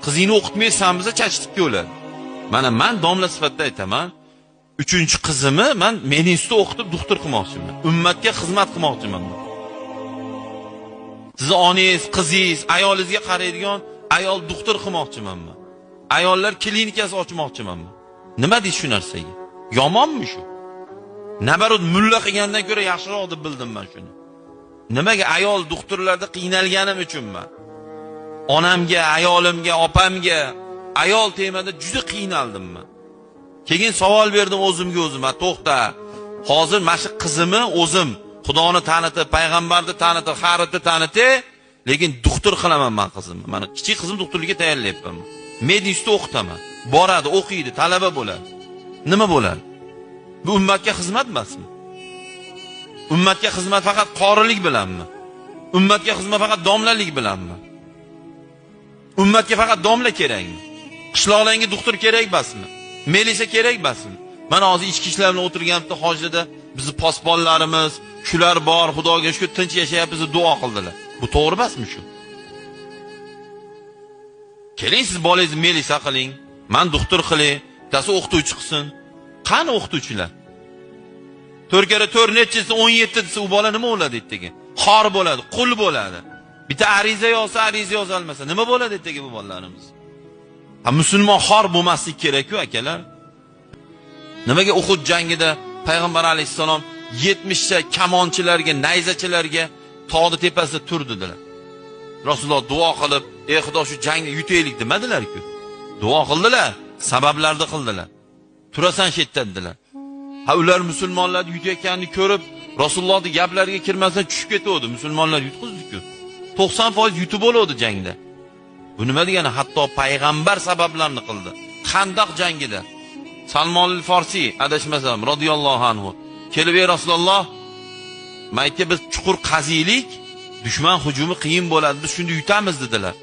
Qizingni o'qitmaysan biza chachitibga o'ladi. Mana men domla sifatida aytaman, 3-qizimni men institutda o'qitib doktor qilmoqchiman. Ummatga xizmat qilmoqchiman. Siz onangiz, qizingiz, ayolingizga qaraydigan ayol doktor qilmoqchiman men. Ayollar klinikasi ochmoqchiman men. Nima deysiz shu narsaga? Yomonmi shu? Nabarud mulla qilgandan ko'ra yaxshiroq deb bildim men shuni. Nimaga ayol doktorlarda qiynalganim uchunman. Onamga, ayolimga, opamga ayol temada juda qiynaldim men. Keyin savol berdim o'zimga o'zim, to'xta. Hozir mana shu qizimni o'zim Xudoni tanitib, payg'ambarni tanitib, xaritni tanitib, lekin doktor qilaman men qizimni. Mana kichik qizim doktorlikka tayyorlayapman. Medinstitutda o'qitaman. Boradi, o'qiydi, talaba bo'ladi. Nima bo'ladi? Bu ummatga xizmat emasmi? Ummatga xizmat faqat qorilik bilanmi? Ummatga xizmat faqat domlalik bilanmi? Ummatga faqat domla kerakmi? Qishloqlarga doktor kerak emasmi? Melisa kerak emasmi? Mana hozir ichki ishlar bilan o'tirganimda hojida bizni posbonlarimiz, shular bor, Xudoga shukr tinch yashayapmiz, duo qildilar. Bu to'g'ri emasmi shu? Keling siz bolangizni melisa qiling, men doktor qiling, bittasi o'qituvchi qilsin. Qani o'qituvchilar? 4x4 nechisi 17 desa u bola nima bo'ladi ertaga? Xor bo'ladi, qul bo'ladi. Bitta ariza yozsa, ariza yoza olmasa nima bo'ladi ertaga bu bolalarimiz? Musulmon xor bo'lmaslik kerak-ku akalar. Nimaga Uhud jangida payg'ambar alayhisalom 70 ta kamonchilarga, nayzachilarga tog'ni tepasida turdilar. Rasululloh duo qilib, "Ey Xudo, shu jangni yutaylik" demadilar-ku. Duo qildilar, sabablarni qildilar. Turasan shetdandilar. Ha ular musulmonlar yutayotganini ko'rib, Rasulullohning gaplariga kirmasdan tushib ketdi. Musulmonlar yutqizdi-ku. 90% yutib bo'ldi jangda. Bu nima degani? Hatto payg'ambar sabablarni qildi. Xandaq jangida Salmon al-Farsi adashmasam radhiyallohu anhu kelib, "Ey Rasululloh, maytga biz chuqur qaziylik, dushman hujumi qiyin bo'ladi, biz shunda yutamiz" dedilar.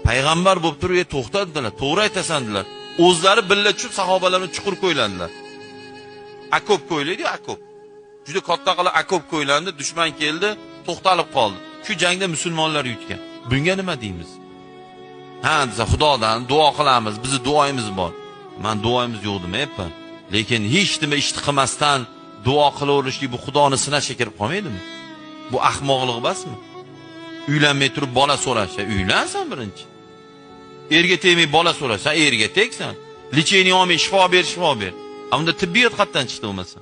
Payg'ambar bo'lib turib, "To'xta" dedilar. "To'g'ri aytasan" dedilar. O'zlari billa tushib sahobalarni chuqur qo'yladilar. Akop qo'yildi, akop. Juda katta qilib akop qo'ylandi, dushman keldi, to'xtalib qoldi. Shu jangda musulmonlar yutgan. Bunga nima deymiz? Ha, desa Xudodan duo qilamiz, bizning duoyimiz bor. Men duoyimiz yo'q demayapman. Lekin hech nima ishni qilmasdan duo qilaverishlik bu Xudoni sinashga kirib qolmaydimi? Bu ahmoqlik emasmi? Uylanmay turib bola so'rashsa, uylansan birinchi. Erga tegmay bola so'rashsan, erga tegsan. Licheniya olmay shifo ber, shifo ber. Unda tibbiyot qatdan chiqdi bo'lmasa.